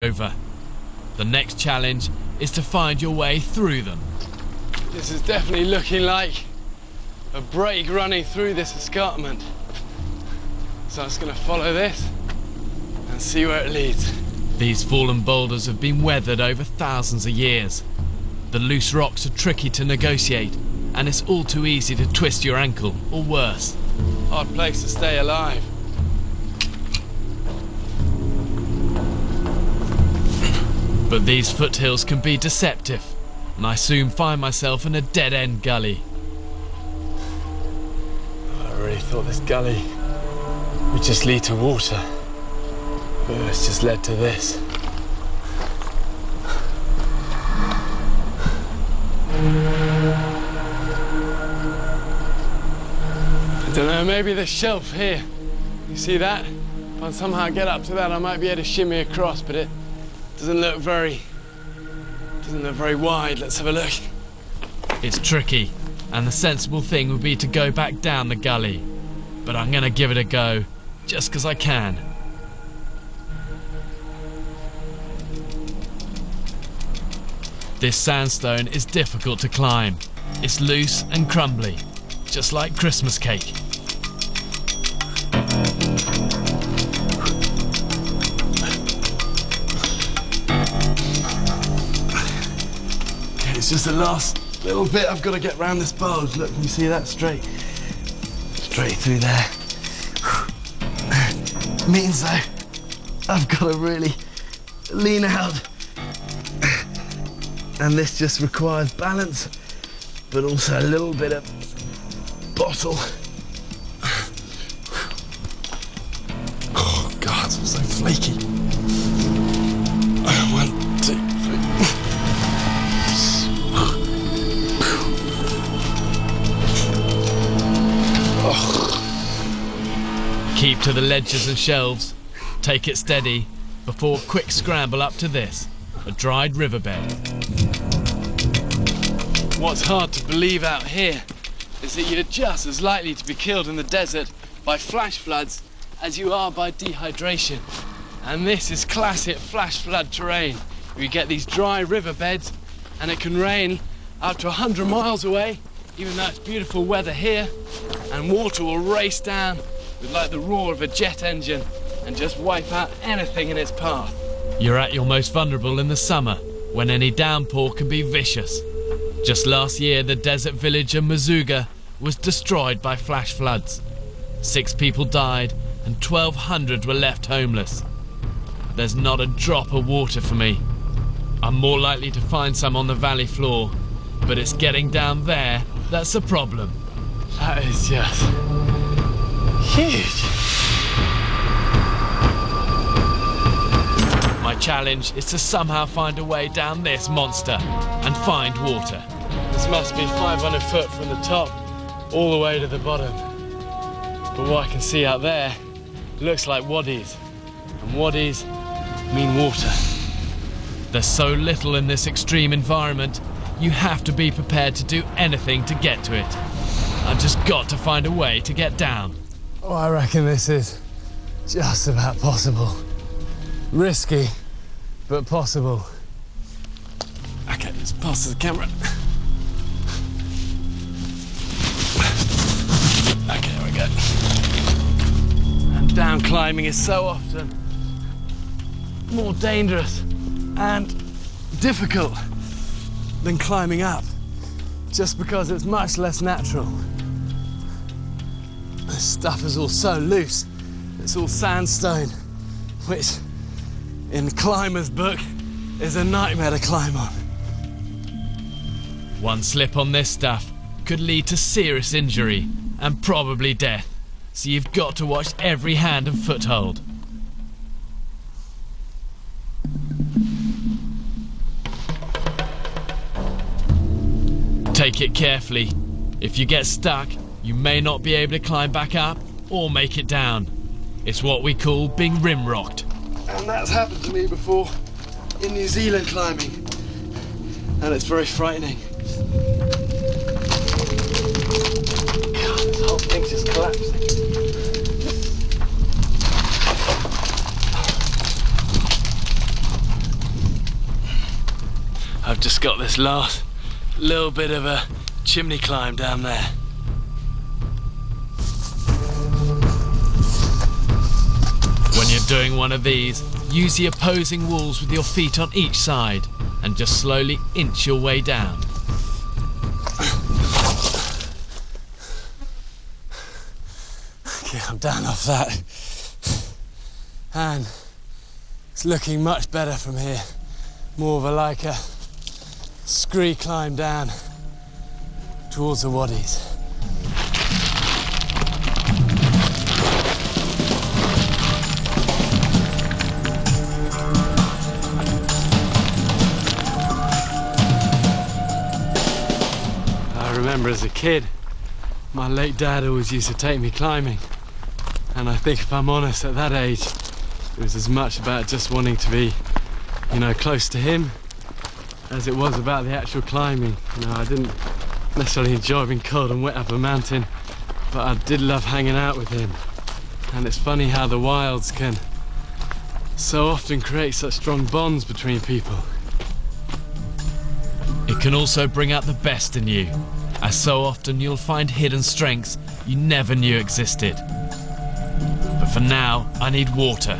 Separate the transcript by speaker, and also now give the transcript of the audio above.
Speaker 1: over. The next challenge is to find your way through them.
Speaker 2: This is definitely looking like a break running through this escarpment. So I'm just going to follow this and see where it leads.
Speaker 1: These fallen boulders have been weathered over thousands of years. The loose rocks are tricky to negotiate, and it's all too easy to twist your ankle, or worse.
Speaker 2: Hard place to stay alive.
Speaker 1: But these foothills can be deceptive, and I soon find myself in a dead-end gully.
Speaker 2: I really thought this gully would just lead to water, but it's just led to this. I don't know, maybe the shelf here. You see that? If I somehow get up to that, I might be able to shimmy across, but it doesn't look very wide. Let's have a look.
Speaker 1: It's tricky, and the sensible thing would be to go back down the gully. But I'm gonna give it a go, just because I can. This sandstone is difficult to climb. It's loose and crumbly, just like Christmas cake.
Speaker 2: It's just the last little bit I've got to get round this bulge. Look, can you see that? Straight through there. Means though, I've got to really lean out. And this just requires balance, but also a little bit of bottle. Oh God, I'm so flaky. 1, 2, 3.
Speaker 1: Keep to the ledges and shelves, take it steady, before a quick scramble up to this, a dried riverbed.
Speaker 2: What's hard to believe out here is that you're just as likely to be killed in the desert by flash floods as you are by dehydration. And this is classic flash flood terrain. You get these dry riverbeds and it can rain up to 100 miles away, even though it's beautiful weather here, and water will race down with like the roar of a jet engine and just wipe out anything in its path.
Speaker 1: You're at your most vulnerable in the summer, when any downpour can be vicious. Just last year, the desert village of Mazuga was destroyed by flash floods. 6 people died and 1,200 were left homeless. There's not a drop of water for me. I'm more likely to find some on the valley floor, but it's getting down there that's the problem.
Speaker 2: That is just huge.
Speaker 1: My challenge is to somehow find a way down this monster and find water.
Speaker 2: This must be 500 foot from the top all the way to the bottom. But what I can see out there looks like wadis, and wadis mean water.
Speaker 1: There's so little in this extreme environment, you have to be prepared to do anything to get to it. I've just got to find a way to get down.
Speaker 2: Oh, I reckon this is just about possible. Risky, but possible. Okay, let's pass the camera. Okay, there we go. And down climbing is so often more dangerous and difficult than climbing up, just because it's much less natural. This stuff is all so loose. It's all sandstone, which in the climber's book is a nightmare to climb on.
Speaker 1: One slip on this stuff could lead to serious injury and probably death, so you've got to watch every hand and foothold. Take it carefully. If you get stuck, you may not be able to climb back up or make it down. It's what we call being rimrocked.
Speaker 2: And that's happened to me before in New Zealand climbing, and it's very frightening. God, this whole thing's just collapsing. I've just got this last little bit of a chimney climb down there.
Speaker 1: When you're doing one of these, use the opposing walls with your feet on each side and just slowly inch your way down.
Speaker 2: Okay, I'm down off that. And it's looking much better from here. More of a scree climb down towards the waddies. I remember as a kid, my late dad always used to take me climbing. And I think, if I'm honest, at that age, it was as much about just wanting to be, close to him as it was about the actual climbing. I didn't necessarily enjoy being cold and wet up a mountain, but I did love hanging out with him. And it's funny how the wilds can so often create such strong bonds between people.
Speaker 1: It can also bring out the best in you, as so often you'll find hidden strengths you never knew existed. But for now, I need water.